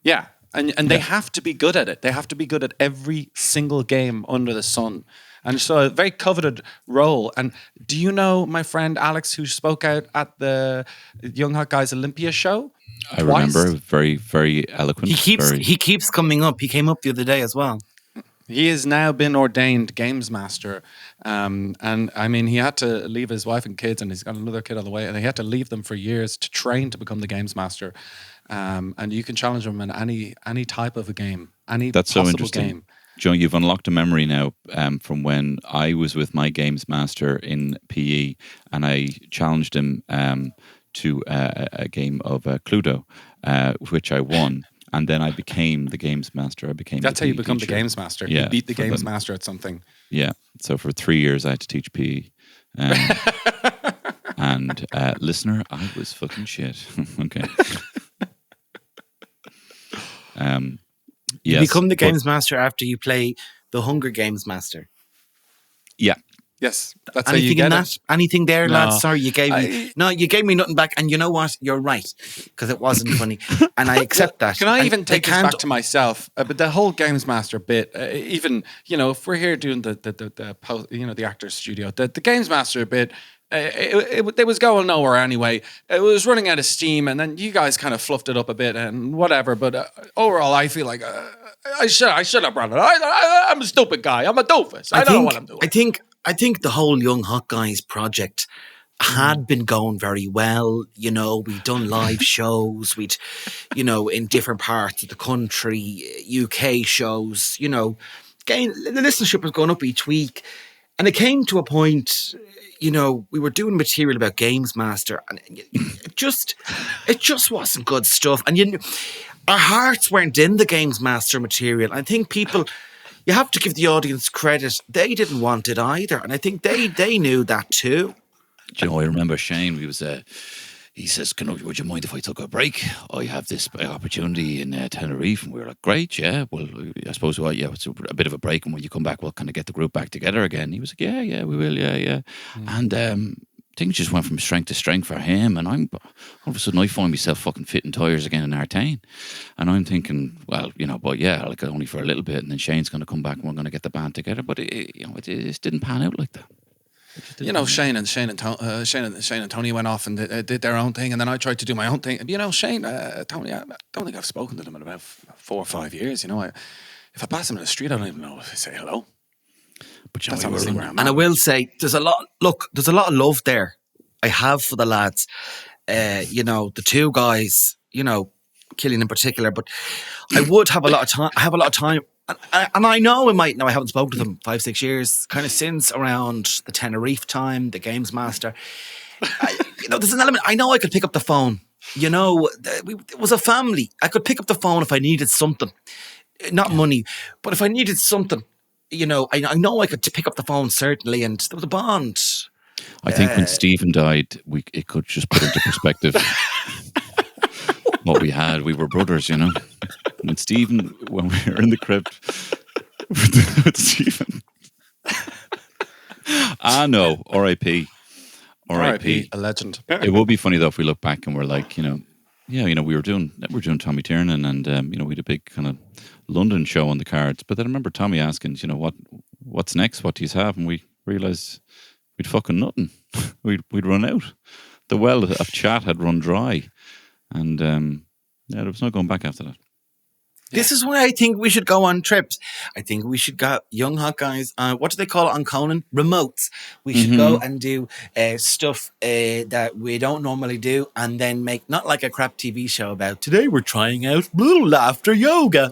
Yeah. And they have to be good at it. They have to be good at every single game under the sun. And so a very coveted role. And do you know my friend Alex, who spoke out at the Young Hot Guys Olympia show? I remember, very, very eloquent. He keeps coming up. He came up the other day as well. He has now been ordained games master. And I mean, he had to leave his wife and kids, and he's got another kid on the way, and he had to leave them for years to train to become the games master. And you can challenge him in any type of a game, any That's so possible interesting. game. Joe, you've unlocked a memory now from when I was with my games master in PE, and I challenged him to a game of Cluedo, which I won. And then I became the games master. That's how you become the games master. Yeah, You beat the games them. master at something. Yeah. So for 3 years, I had to teach PE. And listener, I was fucking shit. Okay. You Yes, become the but- Games Master after you play the Hunger Games Master. Yeah. Yes, that's how you Anything get in it. that? Anything there, No. lads? Sorry, you gave me you gave me nothing back. And you know what? You're right, because it wasn't funny, and I accept that. Can I And even they take this back to myself? But the whole games master bit, even if we're here doing the the actors studio, the games master bit, it was going nowhere anyway. It was running out of steam, and then you guys kind of fluffed it up a bit and whatever. But overall, I feel like I should have brought it. I'm a stupid guy. I'm a doofus. I don't know what I'm doing. I think the whole Young Hot Guys project had been going very well. We'd done live shows. We'd, in different parts of the country, UK shows, again, the listenership was going up each week. And it came to a point, we were doing material about Games Master, and it just wasn't good stuff. And our hearts weren't in the Games Master material. I think people, you have to give the audience credit. They didn't want it either. And I think they knew that too. Do you know, I remember Shane, he says, would you mind if I took a break? I have this opportunity in Tenerife. And we were like, great, yeah. Well, I suppose, it's a bit of a break. And when you come back, we'll kind of get the group back together again. He was like, yeah, we will, yeah. And things just went from strength to strength for him. And all of a sudden I find myself fucking fitting tyres again in Artane. And I'm thinking, well, like only for a little bit. And then Shane's going to come back and we're going to get the band together. But it just didn't pan out like that. Shane and Tony went off and did their own thing, and then I tried to do my own thing. Shane, Tony, I don't think I've spoken to them in about 4 or 5 years. If I pass them in the street, I don't even know if I say hello. But you know, That's we were obviously running. where I'm And I at. will say, there's a lot of love there I have for the lads. You know, the two guys, you know, Killian in particular, but I would have a lot of time. I have a lot of time. And I know I haven't spoken to them 5-6 years, kind of since around the Tenerife time, the Games Master. You know, there's an element, I know I could pick up the phone. You know, it was a family. I could pick up the phone if I needed something. Not money, but if I needed something, you know, I know I could pick up the phone, certainly, and there was a bond. I think when Stephen died, it could just put into perspective what we had. We were brothers, you know. When we were in the crypt with Stephen. No, R.I.P. R.I.P. A legend. It would be funny though if we look back and we're like, you know, yeah, you know, we were doing Tommy Tiernan, and you know, we had a big kind of London show on the cards. But then I remember Tommy asking, you know, what's next? What do you have? And we realised we'd fucking nothing. we'd run out. The well of chat had run dry, and there was no going back after that. This is why I think we should go on trips. I think we should go, young hot guys, what do they call it on Conan? Remotes. We should go and do stuff that we don't normally do, and then make, not like a crap TV show about, today we're trying out laughter yoga.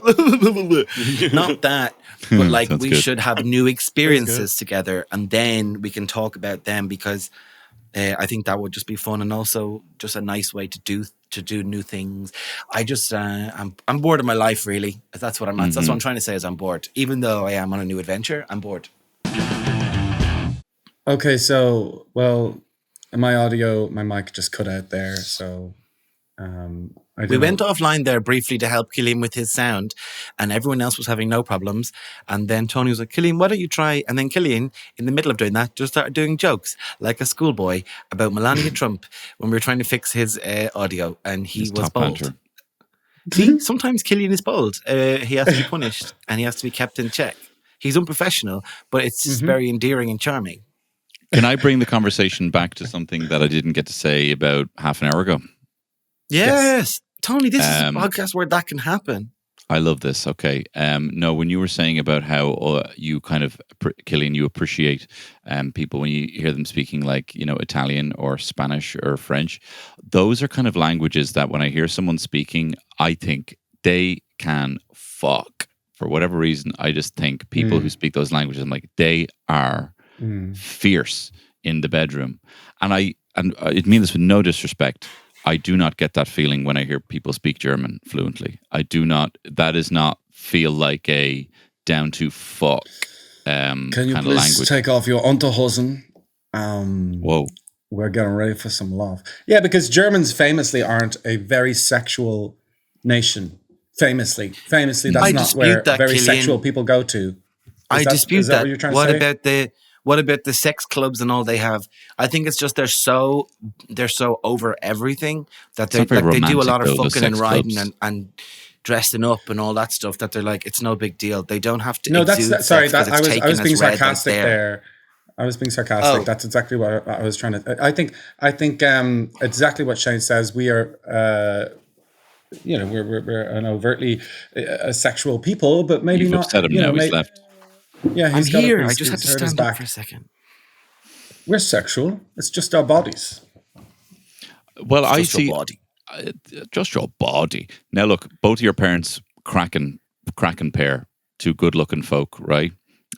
Not that, but like we should have new experiences together, and then we can talk about them, because I think that would just be fun, and also just a nice way to do new things. I just I'm bored of my life, really. That's what that's what I'm trying to say, is I'm bored. Even though I am on a new adventure, I'm bored. Okay, so my mic just cut out there, so we went offline there briefly to help Killian with his sound, and everyone else was having no problems. And then Tony was like, Killian, why don't you try? And then Killian, in the middle of doing that, just started doing jokes like a schoolboy about Melania Trump when we were trying to fix his audio, and he was bold. See, sometimes Killian is bold. He has to be punished and he has to be kept in check. He's unprofessional, but it's just very endearing and charming. Can I bring the conversation back to something that I didn't get to say about half an hour ago? Yes. Tony, this is a podcast where that can happen. I love this. Okay. No, when you were saying about how you kind of, Killian, you appreciate people when you hear them speaking like, you know, Italian or Spanish or French, those are kind of languages that when I hear someone speaking, I think they can fuck. For whatever reason, I just think people who speak those languages, I'm like, they are fierce in the bedroom. And I mean this with no disrespect. I do not get that feeling when I hear people speak German fluently. I do not. That does not feel like a down to fuck Can you kind please of language. take off your Unterhosen? Whoa. We're getting ready for some love. Yeah, because Germans famously aren't a very sexual nation. Famously, that's not where that, very Killian. sexual people go to. I dispute that. What you're trying to say? What about the sex clubs and all they have? I think it's just they're so over everything that they do a lot of fucking and riding and dressing up and all that stuff, that they're like, it's no big deal. They don't have to. No, sorry. I was being sarcastic there. I was being sarcastic. Oh. That's exactly what I was trying to. I think exactly what Shane says. We are. We're an overtly sexual people, but maybe You've not. upset him now. He's left. Yeah, I'm here. I just had to stand up for a second. We're sexual. It's just our bodies. Well, I Just your see. body. Just your body. Now, look, both of your parents, cracking pair, two good-looking folk, right?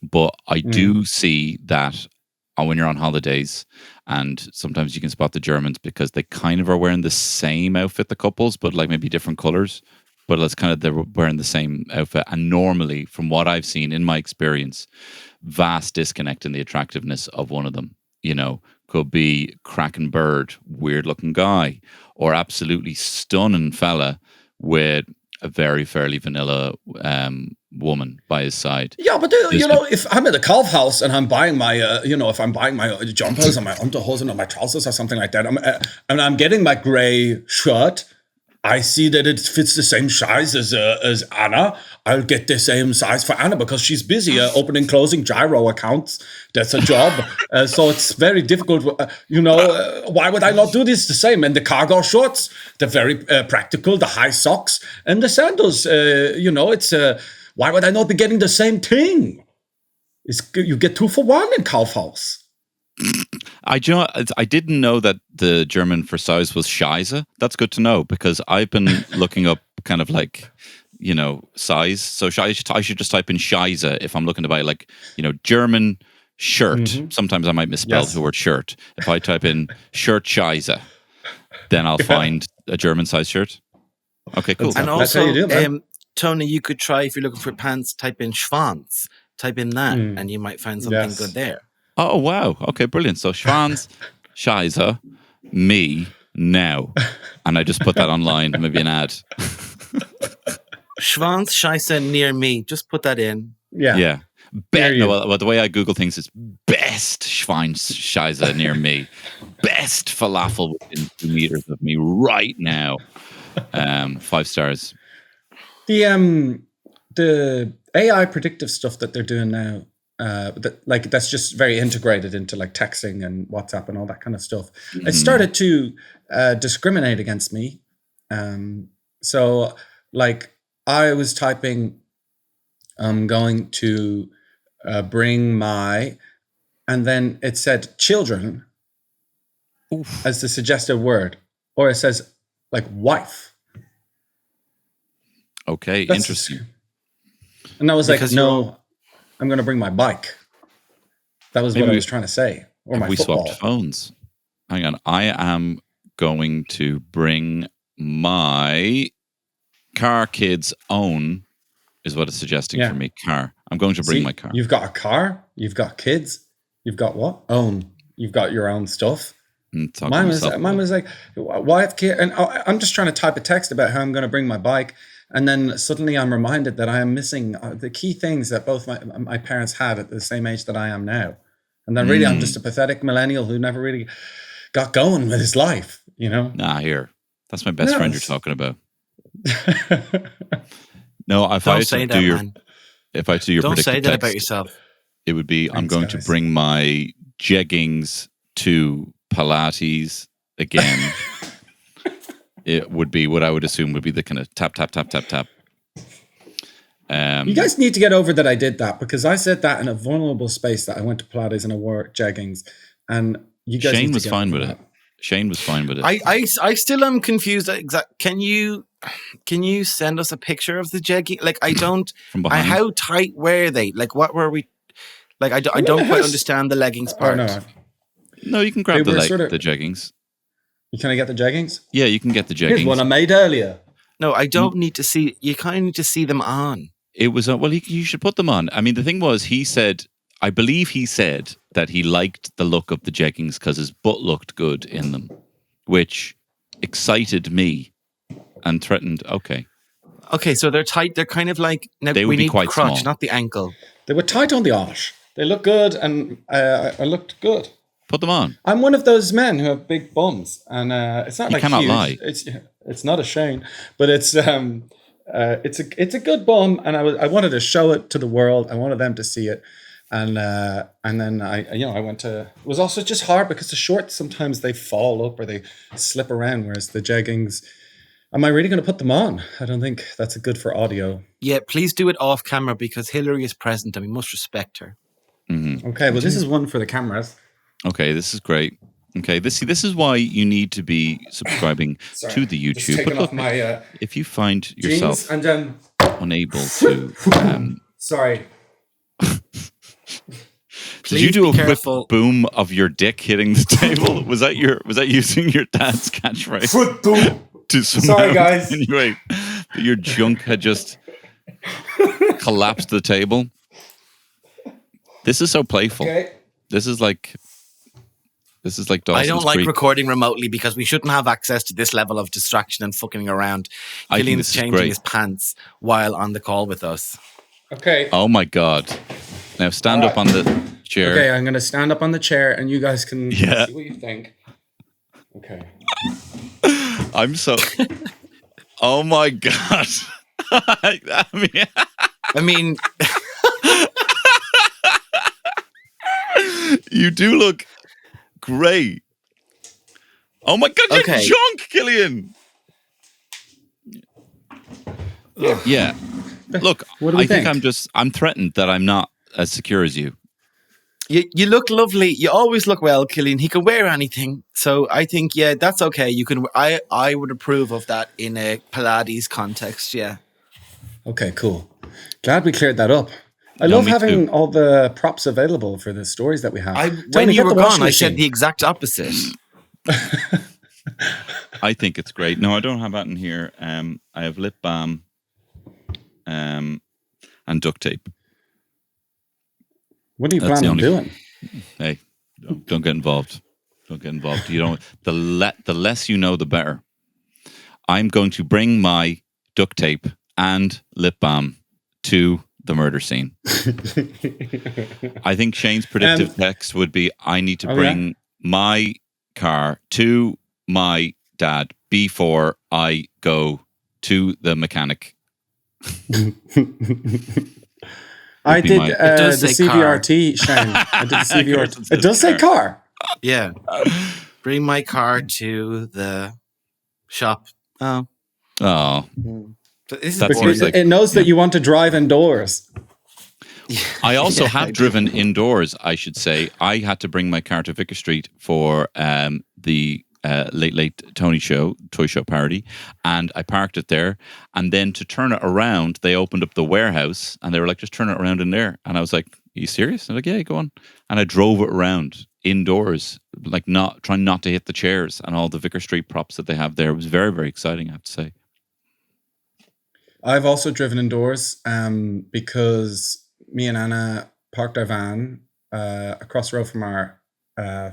But I do see that when you're on holidays, and sometimes you can spot the Germans because they kind of are wearing the same outfit, the couples, but like maybe different colors. But it's kind of they're wearing the same outfit. And normally, from what I've seen in my experience, vast disconnect in the attractiveness of one of them. You know, could be cracking bird, weird looking guy, or absolutely stunning fella with a very fairly vanilla woman by his side. Yeah, but if I'm at a Kaufhaus and I'm buying my, if I'm buying my jumpers or my Unterhosen or my trousers or something like that, and I'm getting my gray shirt, I see that it fits the same size as Anna. I'll get the same size for Anna because she's busy opening, closing gyro accounts. That's a job. So it's very difficult. Why would I not do this the same? And the cargo shorts, they're very practical. The high socks and the sandals. It's why would I not be getting the same thing? You get 2 for 1 in Kaufhaus. I didn't know that the German for size was Scheisse. That's good to know because I've been looking up kind of like, size. So I should just type in Scheisse if I'm looking to buy German shirt. Mm-hmm. Sometimes I might misspell the word shirt. If I type in shirt Scheisse, then I'll find a German size shirt. Okay, cool. And also, Tony, you could try, if you're looking for pants, type in Schwanz. Type in that and you might find something good there. Oh, wow. Okay, brilliant. So Schwanz, Scheisse, me, now. And I just put that online, maybe an ad. Schwanz, Scheisse, near me. Just put that in. Yeah. The way I Google things is best Schwanz, Scheisse, near me. Best falafel within 2 meters of me right now. 5 stars. The AI predictive stuff that they're doing now, that's just very integrated into like texting and WhatsApp and all that kind of stuff. Mm-hmm. It started to discriminate against me. So like I was typing, I'm going to bring my, and then it said children as the suggested word, or it says like wife. Okay, interesting. And I was like, no, I'm going to bring my bike. That was what I was trying to say. Or my football. Swapped phones. Hang on. I am going to bring my car kids own, is what it's suggesting for me. Car. I'm going to bring my car. You've got a car. You've got kids. You've got what? Own. You've got your own stuff. Mine was like, wife, kid. And I'm just trying to type a text about how I'm going to bring my bike. And then suddenly I'm reminded that I am missing the key things that both my parents had at the same age that I am now. And then really I'm just a pathetic millennial who never really got going with his life, Nah, here. That's my best friend you're talking about. No, if I do your don't predictive say that text, about yourself. It would be, I'm going to bring my jeggings to Pilates again. It would be what I would assume would be the kind of tap, tap, tap, tap, tap. You guys need to get over that I did that because I said that in a vulnerable space that I went to Pilates and I wore jeggings. And you guys Shane was fine with it. Shane was fine with it. I still am confused. Can you send us a picture of the jegging? Like I don't. From behind. How tight were they? Like what were we? Like I don't quite understand the leggings part. No, you can grab the jeggings. Can I get the jeggings? Yeah, you can get the jeggings. Here's one I made earlier. No, I don't need to see. You kind of need to see them on. It was you should put them on. I mean, the thing was, I believe he said that he liked the look of the jeggings because his butt looked good in them, which excited me and threatened. Okay, so they're tight. They're kind of like they would be quite crotch, small. not the ankle. They were tight on the arse. They look good, and I looked good. Put them on. I'm one of those men who have big bums, and it's not like cannot huge. Lie. It's not a Shane, but it's a good bum, and I wanted to show it to the world. I wanted them to see it, and then I went to. It was also just hard because the shorts sometimes they fall up or they slip around, whereas the jeggings. Am I really going to put them on? I don't think that's good for audio. Yeah, please do it off camera because Hilary is present and we must respect her. Mm-hmm. Okay, well, this is one for the cameras. Okay, this is great. Okay, this is why you need to be subscribing to the YouTube. But look, if you find yourself and, unable to, sorry. Did you do a quick boom of your dick hitting the table? Was that using your dad's catchphrase? Foot boom. Sorry, guys. Anyway, your junk had just collapsed the table. This is so playful. Okay. This is like Dawson's I don't like Creek. recording remotely because we shouldn't have access to this level of distraction and fucking around. Killian's changing his pants while on the call with us. Okay. Oh my God. Now stand up on the chair. Okay, I'm going to stand up on the chair and you guys can see what you think. Okay. I'm so... Oh my God. I mean... You do look great. Oh my God, you're junk, Killian. Yeah. Look, I think I'm threatened that I'm not as secure as you. You look lovely. You always look well, Killian. He can wear anything. So I think, yeah, that's okay. You can. I would approve of that in a Pilates context, yeah. Okay, cool. Glad we cleared that up. I love having all the props available for the stories that we have. When you were gone, I said the exact opposite. I think it's great. No, I don't have that in here. I have lip balm and duct tape. What are you planning on doing? Hey, don't get involved. Don't get involved. You don't. The less you know, the better. I'm going to bring my duct tape and lip balm to the murder scene. I think Shane's predictive text would be, I need to bring my car to my dad before I go to the mechanic. I did the CVRT, Shane. I did the CVRT. It does say car. Yeah. Bring my car to the shop. Oh. It knows that you want to drive indoors. I also have driven indoors, I should say. I had to bring my car to Vicar Street for the Late Tony show, toy show parody, and I parked it there. And then to turn it around, they opened up the warehouse and they were like, just turn it around in there. And I was like, are you serious? I'm like, yeah, go on. And I drove it around indoors, like trying not to hit the chairs and all the Vicar Street props that they have there. It was very, very exciting, I have to say. I've also driven indoors because me and Anna parked our van across the road from our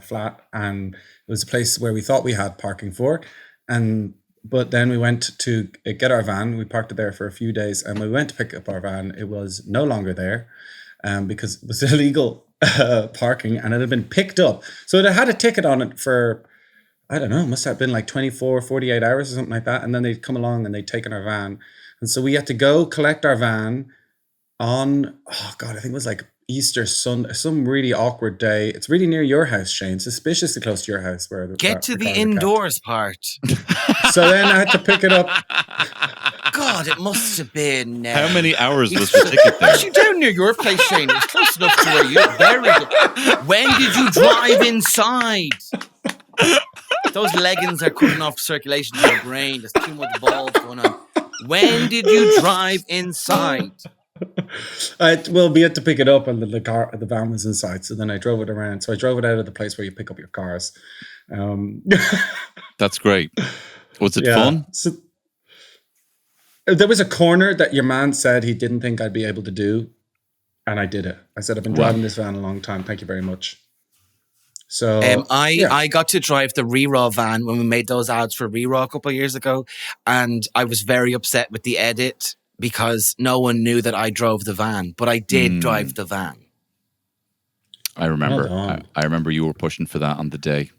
flat, and it was a place where we thought we had parking for, but then we went to get our van. We parked it there for a few days, and when we went to pick up our van, it was no longer there because it was illegal parking, and it had been picked up. So it had a ticket on it for, I don't know, must have been like 24, 48 hours or something like that, and then they'd come along and they'd taken our van, and so we had to go collect our van on, I think it was like Easter Sunday, some really awkward day. It's really near your house, Shane, suspiciously close to your house. Get to the indoors part. So then I had to pick it up. God, it must have been... How many hours was the ticket there? Actually, down near your place, Shane. It was close enough to where you're buried. When did you drive inside? Those leggings are cutting off circulation to your brain. There's too much balls going on. When did you drive inside? We had to pick it up, and the van was inside. So then I drove it around. So I drove it out of the place where you pick up your cars. That's great. Was it fun? So, there was a corner that your man said he didn't think I'd be able to do, and I did it. I said, I've been driving this van a long time. Thank you very much. So I got to drive the Re-Raw van when we made those ads for Re-Raw a couple of years ago, and I was very upset with the edit because no one knew that I drove the van, but I did drive the van. I remember. I remember you were pushing for that on the day.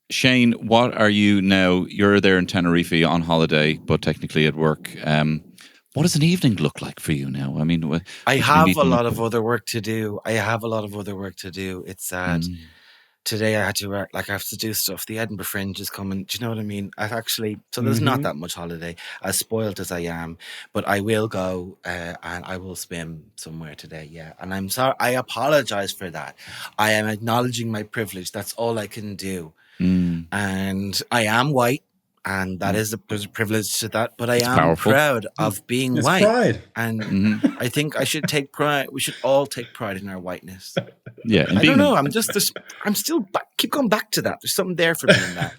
Shane, what are you now? You're there in Tenerife on holiday, but technically at work. What does an evening look like for you now? I mean, I have a lot of other work to do. It's sad. Today I had to work, I have to do stuff. The Edinburgh Fringe is coming. Do you know what I mean? So there's not that much holiday, as spoiled as I am. But I will go and I will swim somewhere today, yeah. And I'm sorry, I apologize for that. I am acknowledging my privilege. That's all I can do. And I am white, and that is there's a privilege to that. But I am proud of being white. Pride. And I think I should take pride. We should all take pride in our whiteness. Yeah, I don't know. I'm still keep going back to that. There's something there for me in that.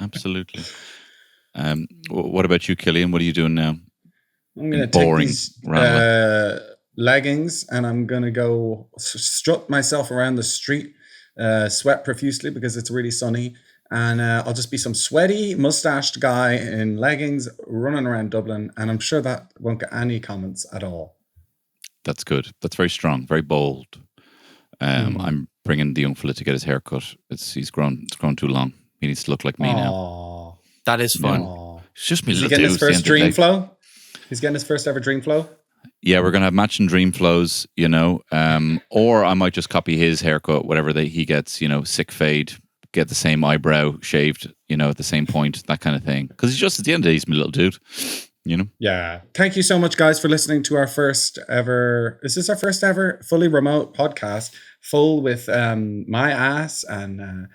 Absolutely. What about you, Killian? What are you doing now? I'm going to take these leggings, and I'm going to go strut myself around the street, sweat profusely because it's really sunny. And I'll just be some sweaty, mustached guy in leggings running around Dublin. And I'm sure that won't get any comments at all. That's good. That's very strong, very bold. I'm bringing the young fella to get his hair cut. It's grown too long. He needs to look like me now. That is fun. It's just me. Is he getting his first dream flow? He's getting his first ever dream flow? Yeah, we're going to have matching dream flows, or I might just copy his haircut, whatever he gets, sick fade, get the same eyebrow shaved, at the same point, that kind of thing. Because he's just, at the end of the day, he's my little dude, You know? Yeah. Thank you so much, guys, for listening to our first ever. Is this our first ever fully remote podcast? Full with my ass and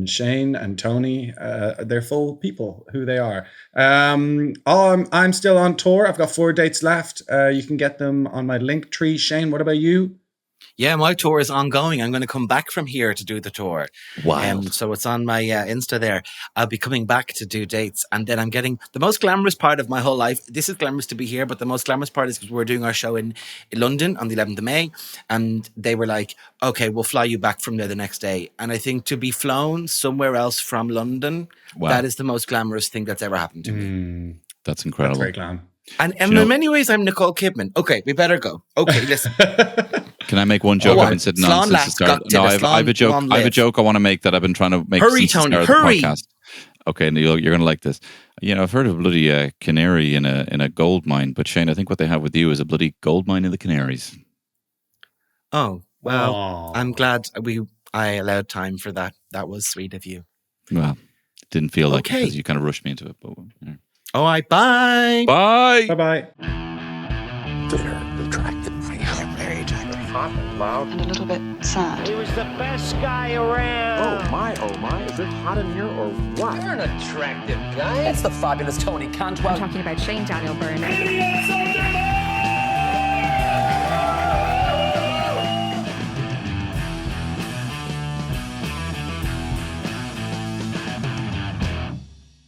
Shane and Tony. They're full people who they are. I'm still on tour. I've got 4 dates left. You can get them on my link tree. Shane, what about you? Yeah, my tour is ongoing. I'm going to come back from here to do the tour. Wow. So it's on my Insta there. I'll be coming back to do dates. And then I'm getting the most glamorous part of my whole life. This is glamorous to be here, but the most glamorous part is because we're doing our show in London on the 11th of May. And they were like, okay, we'll fly you back from there the next day. And I think to be flown somewhere else from London, that is the most glamorous thing that's ever happened to me. That's incredible. That's very glam. And in many ways, I'm Nicole Kidman. Okay, we better go. Okay, listen. Can I make one joke I've been sitting on since the start? No, I have a joke. I have a joke I want to make that I've been trying to make since the start of the podcast. Okay, Neil, you're going to like this. You know, I've heard of a bloody canary in a gold mine, but Shane, I think what they have with you is a bloody gold mine in the Canaries. Oh, well, I'm glad I allowed time for that. That was sweet of you. Well, it didn't feel like it because you kind of rushed me into it. But all right, bye. Bye. Bye-bye. Very attractive. Very attractive. Hot and loud. And a little bit sad. He was the best guy around. Oh my, is it hot in here or what? You're an attractive guy. It's the fabulous Tony Cantwell. I'm talking about Shane Byrne.